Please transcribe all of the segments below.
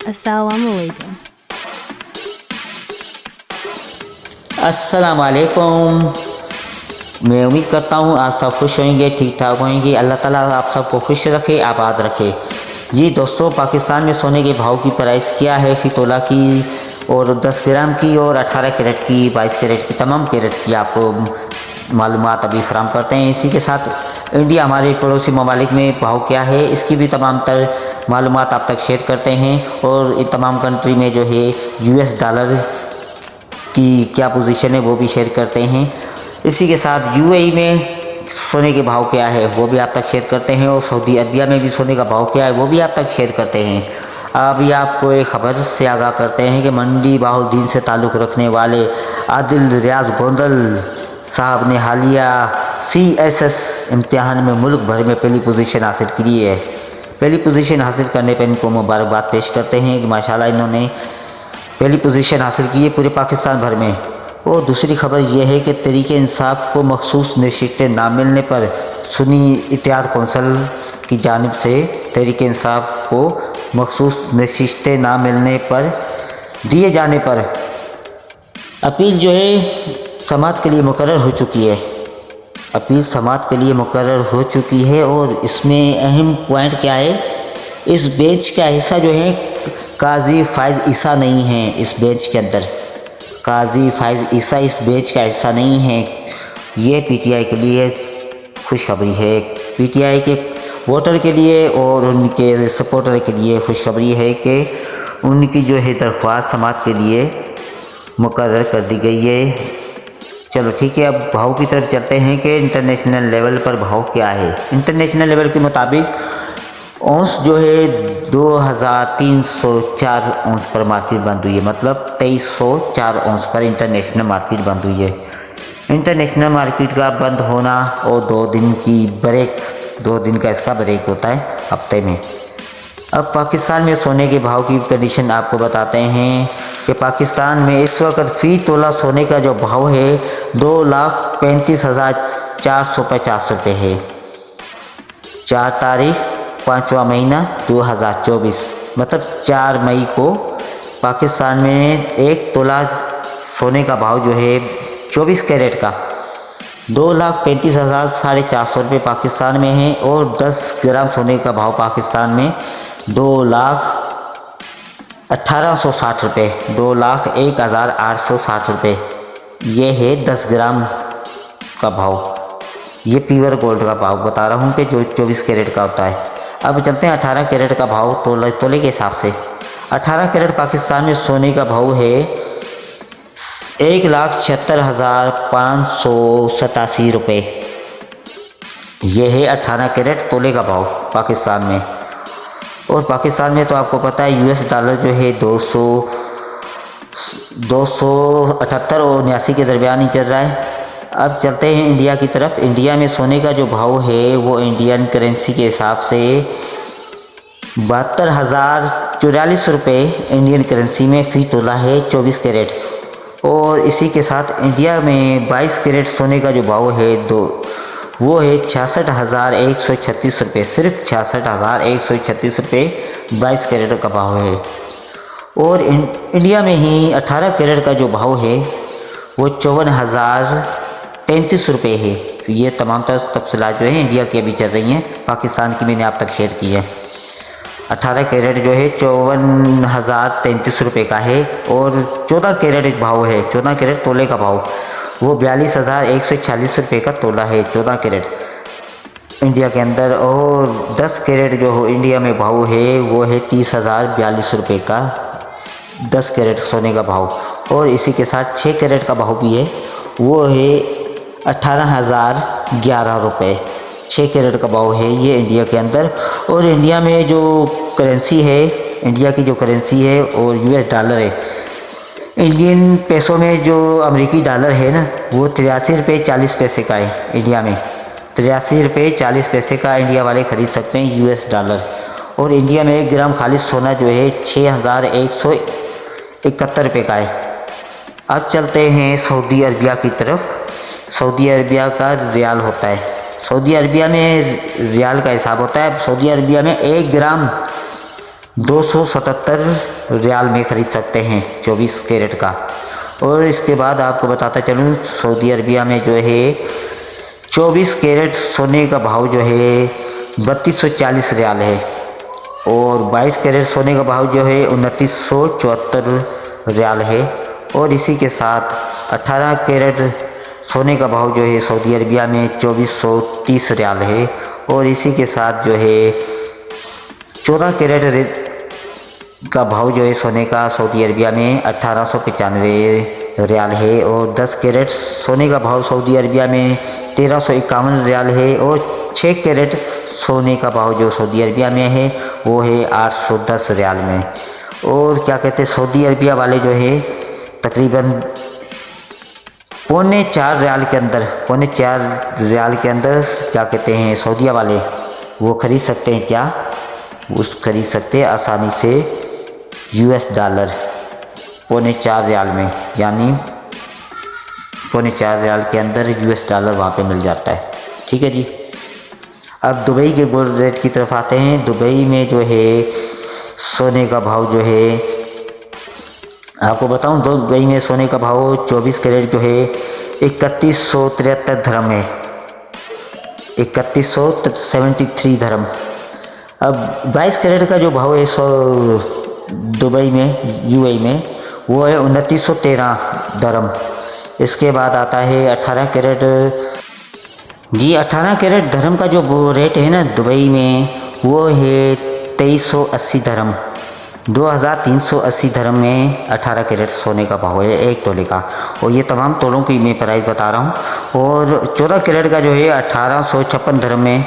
Assalamu alaikum. अस्सलाम वालेकुम। मैं उम्मीद करता हूँ आप सब खुश होंगे, ठीक ठाक होंगे। अल्लाह ताला आप सबको खुश रखे, आबाद रखे। जी दोस्तों, पाकिस्तान में सोने के भाव की प्राइस क्या है फ़ी तोला की, और 10 ग्राम की, और 18 कैरेट की, 22 कैरेट की, तमाम कैरेट की आपको मालूमात अभी फराम करते हैं। इसी के साथ इंडिया, हमारे पड़ोसी ममालिक में भाव क्या है, इसकी भी तमाम तर मालूमात आप तक शेयर करते हैं। और इन तमाम कंट्री में जो है US डॉलर की क्या पोजीशन है वो भी शेयर करते हैं। इसी के साथ UAE में सोने के भाव क्या है वो भी आप तक शेयर करते हैं, और सऊदी अरबिया में भी सोने का भाव क्या है वो भी आप तक शेयर करते हैं। अभी आपको एक खबर से आगाह करते हैं कि मंडी बाहुद्दीन से ताल्लुक़ रखने वाले आदिल रियाज गोंदल साहब ने हालिया CSS इम्तिहान में मुल्क भर में पहली पोजीशन हासिल की है। पहली पोजीशन हासिल करने पर इनको मुबारकबाद पेश करते हैं कि माशाल्लाह इन्होंने पहली पोजीशन हासिल की है पूरे पाकिस्तान भर में। और दूसरी खबर यह है कि तहरीक इंसाफ को मखसूस नशिस्तें ना मिलने पर सुन्नी इत्तेहाद कौंसिल की जानिब से तहरीक इंसाफ को मखसूस नशिस्तें ना मिलने पर दिए जाने पर अपील जो है समाअत के लिए मुकर्रर हो चुकी है। अपील समाअत के लिए मुकर्रर हो चुकी है। और इसमें अहम पॉइंट क्या है, इस बेंच का हिस्सा जो है काजी फाइज ईसा नहीं है। इस बेंच के अंदर काजी फाइज ईसा इस बेंच का हिस्सा नहीं है। ये PTI के लिए खुशखबरी है, PTI के वोटर के लिए और उनके सपोर्टर के लिए खुशखबरी है कि उनकी जो है दरख्वास्त समाअत के लिए मुकर्रर कर दी गई है। चलो ठीक है, अब भाव की तरफ चलते हैं कि इंटरनेशनल लेवल पर भाव क्या है। इंटरनेशनल लेवल के मुताबिक औंस जो है 2304 औंस पर मार्केट बंद हुई है, मतलब 2304 औंस पर इंटरनेशनल मार्केट बंद हुई है। इंटरनेशनल मार्केट का बंद होना और 2 दिन की ब्रेक, 2 दिन का इसका ब्रेक होता है हफ्ते में। अब पाकिस्तान में सोने के भाव की कंडीशन आपको बताते हैं कि पाकिस्तान में इस वक्त फ़ी तोला सोने का जो भाव है 2,35,450 रुपये है। 4 तारीख 5वां महीना 2024, मतलब 4 मई को पाकिस्तान में 1 तोला सोने का भाव जो है 24 कैरेट का 2,35,450 रुपये पाकिस्तान में है। और 10 ग्राम सोने का भाव पाकिस्तान में 2,18,60 रुपये, 2,01,860 रुपये ये है 10 ग्राम का भाव। ये प्योर गोल्ड का भाव बता रहा हूँ कि जो 24 कैरेट का होता है। अब चलते हैं 18 कैरेट का भाव तोले के हिसाब से। 18 कैरेट पाकिस्तान में सोने का भाव है 1,76,587 रुपये। यह है 18 कैरेट तोले का भाव पाकिस्तान में। और पाकिस्तान में तो आपको पता है US डॉलर जो है 278 और 79 के दरमियान ही चल रहा है। अब चलते हैं इंडिया की तरफ। इंडिया में सोने का जो भाव है वो इंडियन करेंसी के हिसाब से 72,044 रुपये इंडियन करेंसी में फ़ी तोला है 24 कैरेट। और इसी के साथ इंडिया में 22 कैरेट सोने का जो भाव है वो है 66,136 रुपये, सिर्फ 66,136 रुपये 22 कैरेट का भाव है। और इंडिया में ही 18 कैरेट का जो भाव है वो 54,033 रुपये है। तो ये तमाम तफसीलात जो है इंडिया की अभी चल रही हैं, पाकिस्तान की मैंने आप तक शेयर की है। 18 कैरेट जो है 54,033 रुपये का है। और 14 कैरेट एक भाव है, 14 कैरेट तोले का भाव वो 42,140 रुपये का तोला है, 14 कैरेट इंडिया के अंदर। और 10 कैरेट जो इंडिया में भाव है वो है 30,042 रुपये का 10 कैरेट सोने का भाव। और इसी के साथ 6 कैरेट का भाव भी है, वो है 18,011 रुपये, 6 कैरेट का भाव है ये इंडिया के अंदर। और इंडिया में जो करेंसी है, इंडिया की जो करेंसी है और US डॉलर है, इंडियन पैसों में जो अमेरिकी डॉलर है ना वो 83 रुपये 40 पैसे का है। इंडिया में 83 रुपये 40 पैसे का इंडिया वाले ख़रीद सकते हैं US डॉलर। और इंडिया में 1 ग्राम खालिश सोना जो है 6,171 रुपये का है। अब चलते हैं सऊदी अरबिया की तरफ। सऊदी अरबिया का रियाल होता है, सऊदी अरबिया में रियाल का हिसाब होता है। सऊदी अरबिया में 1 ग्राम 277 रियाल में ख़रीद सकते हैं 24 कैरेट का। और इसके बाद आपको बताता चलूँ, सऊदी अरबिया में जो है 24 कैरेट सोने का भाव जो है 3240 रियाल है और 22 कैरेट सोने का भाव जो है 2974 रियाल है। और इसी के साथ 18 कैरेट सोने का भाव जो है सऊदी अरबिया में 2430 रियाल है और इसी के साथ जो है 14 कैरेट का भाव जो है सोने का सऊदी अरबिया में 1895 रियाल है और 10 कैरेट सोने का भाव सऊदी अरबिया में 1351 रियाल है और 6 कैरेट सोने का भाव जो सऊदी अरबिया में है वो है 810 रियाल में। और क्या कहते हैं, सऊदी अरबिया वाले जो है तकरीबन पौने 4 रियाल के अंदर क्या कहते हैं सऊदीया वाले वो ख़रीद सकते हैं, क्या खरीद सकते हैं आसानी से US डॉलर पौने 4 रियाल में, यानी पौने 4 रियाल के अंदर US डॉलर वहाँ पे मिल जाता है। ठीक है जी। अब दुबई के गोल्ड रेट की तरफ आते हैं। दुबई में जो है सोने का भाव जो है आपको बताऊं, दुबई में सोने का भाव 24 कैरेट जो है 3173 धर्म है, 3173 धर्म। अब 22 कैरेट का जो भाव है दुबई में UAE में वो है 2913 धर्म। इसके बाद आता है 18 कैरेट। जी 18 कैरेट धर्म का जो रेट है ना दुबई में वो है 2380 धर्म, 2380 धर्म में 18 कैरेट सोने का भाव है 1 तोले का। और ये तमाम तोलों की मैं प्राइस बता रहा हूँ। और 14 कैरेट का जो है 1856 धर्म में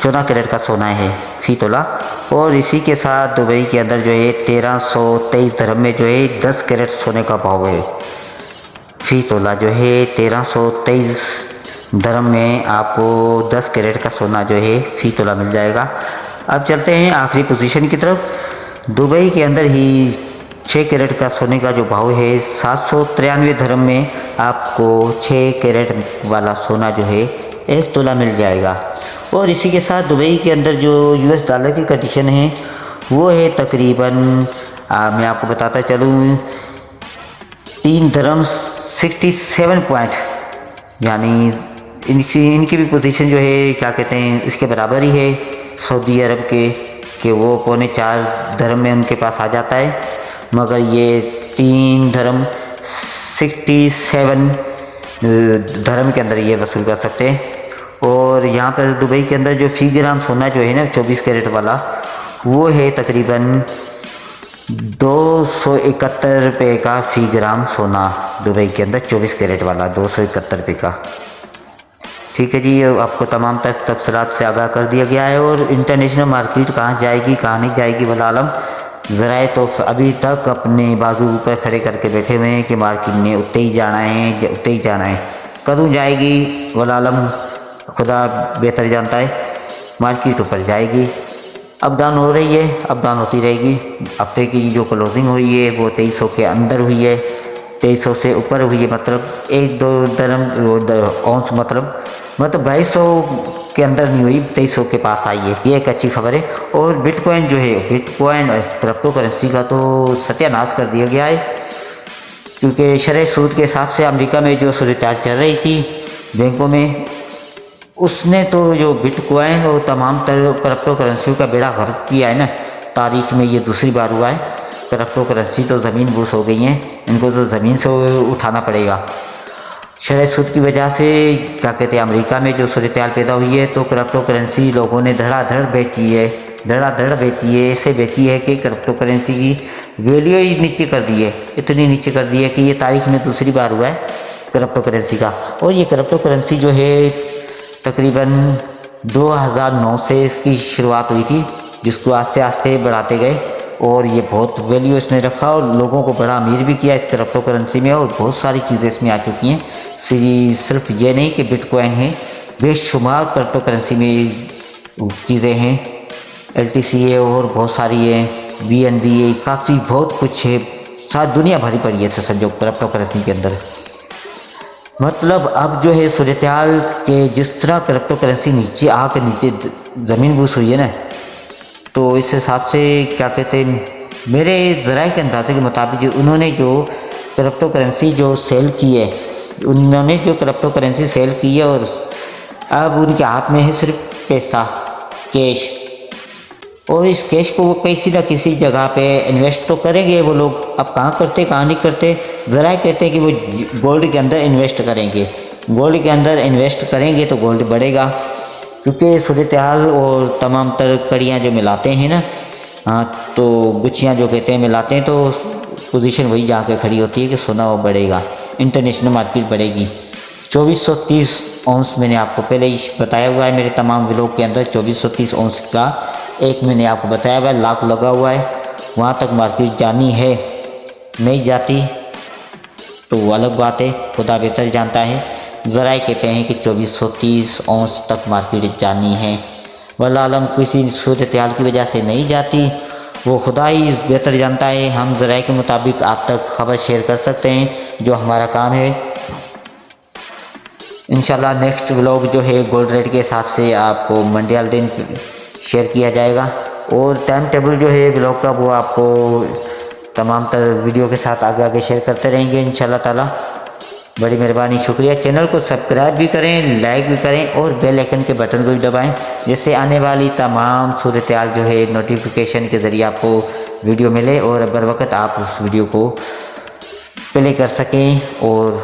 14 कैरेट का सोना है फी तोला। और इसी के साथ दुबई के अंदर जो है 1323 धर्म में जो है 10 कैरेट सोने का भाव है फी तोला, जो है 1323 धर्म में आपको 10 कैरेट का सोना जो है फी तोला मिल जाएगा। अब चलते हैं आखिरी पोजीशन की तरफ। दुबई के अंदर ही 6 कैरेट का सोने का जो भाव है 793 धर्म में आपको 6 कैरेट वाला सोना जो है 1 तोला मिल जाएगा। और इसी के साथ दुबई के अंदर जो US डॉलर की कंडीशन है वो है तकरीबन मैं आपको बताता चलूँ 3 धर्म 67 पॉइंट, यानी इनकी भी पोजीशन जो है क्या कहते हैं इसके बराबर ही है सऊदी अरब के, कि वो पौने 4 धर्म में उनके पास आ जाता है, मगर ये 3 धर्म 67 धर्म के अंदर ये वसूल कर सकते हैं। और यहाँ पर दुबई के अंदर जो फी ग्राम सोना जो है ना 24 कैरेट वाला वो है तकरीबन 271 रुपये का फी ग्राम सोना दुबई के अंदर 24 कैरेट वाला 271 रुपये का। ठीक है जी, आपको तमाम तफसीलात से आगाह कर दिया गया है। और इंटरनेशनल मार्केट कहाँ जाएगी कहाँ नहीं जाएगी वल्लाह ज़राए तो अभी तक अपने बाजू पर खड़े करके बैठे हुए हैं कि मार्केट ने उत्ते ही जाना है उत्ते ही जाना है। कदों जाएगी वल्लाह खुदा बेहतर जानता है। मार्केट ऊपर जाएगी, अप डाउन हो रही है, अप डाउन होती रहेगी। हफ्ते की जो क्लोजिंग हुई है वो 2300 के अंदर हुई है, 2300 से ऊपर हुई है, मतलब 1-2 धर्म औंस मतलब 2200 के अंदर नहीं हुई, 2300 के पास आई है। ये एक अच्छी खबर है। और बिटकॉइन जो है, बिटकॉइन क्रिप्टो करेंसी का तो सत्यानाश कर दिया गया है, क्योंकि शरह सूद के हिसाब से अमेरिका में जो सूरत चल रही थी बैंकों में, उसने तो जो बिटकॉइन और तमाम क्रिप्टो करेंसी का बेड़ा गर्क किया है ना। तारीख में ये दूसरी बार हुआ है। क्रिप्टो करेंसी तो ज़मीन बूस हो गई हैं, इनको तो ज़मीन से उठाना पड़ेगा। शरह सूद की वजह से क्या कहते हैं अमेरिका में जो सूरत पैदा हुई है, तो क्रिप्टो करेंसी लोगों ने धड़ाधड़ बेची है, ऐसे बेची है कि क्रिप्टो करेंसी की वैल्यू ही नीचे कर दी है, इतनी नीचे कर दी है कि ये तारीख में दूसरी बार हुआ है क्रिप्टो करेंसी का। और ये क्रिप्टो करेंसी जो है तकरीबन 2009 से इसकी शुरुआत हुई थी, जिसको आस्ते आस्ते बढ़ाते गए और ये बहुत वैल्यू इसने रखा और लोगों को बड़ा अमीर भी किया इस क्रिप्टो करेंसी में। और बहुत सारी चीज़ें इसमें आ चुकी हैं, सिर्फ ये नहीं कि बिटकॉइन है, बेशुमार क्रिप्टो करेंसी में चीज़ें हैं, LTC है और बहुत सारी है, BNB है, काफ़ी बहुत कुछ है, सारी दुनिया भरी पड़ी है समझो क्रिप्टो करेंसी के अंदर। मतलब अब जो है सूरत-ए-हाल के जिस तरह क्रिप्टो करेंसी नीचे ज़मीन बूस हुई है ना, तो इस हिसाब से क्या कहते हैं, मेरे ज़राए के अंदाजे के मुताबिक जो उन्होंने जो क्रिप्टो करेंसी जो सेल की है, उन्होंने जो क्रिप्टो करेंसी सेल की है और अब उनके हाथ में है सिर्फ पैसा, कैश। और इस कैश को वो किसी न किसी जगह पे इन्वेस्ट तो करेंगे वो लोग। अब कहाँ करते कहाँ नहीं करते, ज़रा कहते हैं कि वो गोल्ड के अंदर इन्वेस्ट करेंगे। गोल्ड के अंदर इन्वेस्ट करेंगे तो गोल्ड बढ़ेगा, क्योंकि सूरत हाल और तमाम तर कड़ियाँ जो मिलाते हैं ना, हाँ, तो गुच्छियाँ जो कहते हैं मिलाते हैं, तो पोजीशन वही जाके खड़ी होती है कि सोना वो बढ़ेगा, इंटरनेशनल मार्केट बढ़ेगी। 2430 औंस मैंने आपको पहले ही बताया हुआ है मेरे तमाम व्लॉग के अंदर। 2430 औंस का एक मैंने आपको बताया हुआ है, लाख लगा हुआ है। वहाँ तक मार्केट जानी है, नहीं जाती तो वो अलग बात है, खुदा बेहतर जानता है। ज़रा कहते हैं कि 2430 औंस तक मार्केट जानी है, वल्लाह आलम किसी सूरत हाल की वजह से नहीं जाती, वो खुदा ही बेहतर जानता है। हम ज़रा के मुताबिक आप तक खबर शेयर कर सकते हैं, जो हमारा काम है। इंशाल्लाह नेक्स्ट व्लॉग जो है गोल्ड रेट के हिसाब से आपको मंडे वाले दिन शेयर किया जाएगा, और टाइम टेबल जो है व्लॉग का वो आपको तमाम तर वीडियो के साथ आगे आगे शेयर करते रहेंगे इंशाल्लाह ताला। बड़ी मेहरबानी, शुक्रिया। चैनल को सब्सक्राइब भी करें, लाइक भी करें और बेल आइकन के बटन को भी दबाएं, जिससे आने वाली तमाम सूरत हाल जो है नोटिफिकेशन के ज़रिए आपको वीडियो मिले और बर वक्त आप उस वीडियो को प्ले कर सकें। और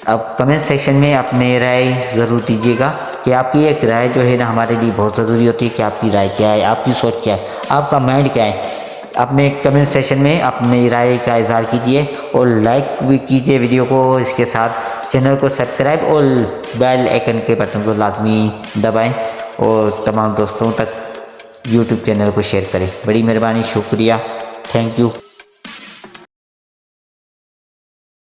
अब कमेंट सेक्शन में अपने राय ज़रूर दीजिएगा कि आपकी एक राय जो है ना हमारे लिए बहुत ज़रूरी होती है, कि आपकी राय क्या है, आपकी सोच क्या है, आपका माइंड क्या है। अपने कमेंट सेक्शन में अपनी राय का इज़हार कीजिए और लाइक भी कीजिए वीडियो को। इसके साथ चैनल को सब्सक्राइब और बेल आइकन के बटन को लाजमी दबाएं और तमाम दोस्तों तक यूट्यूब चैनल को शेयर करें। बड़ी मेहरबानी, शुक्रिया, थैंक यू।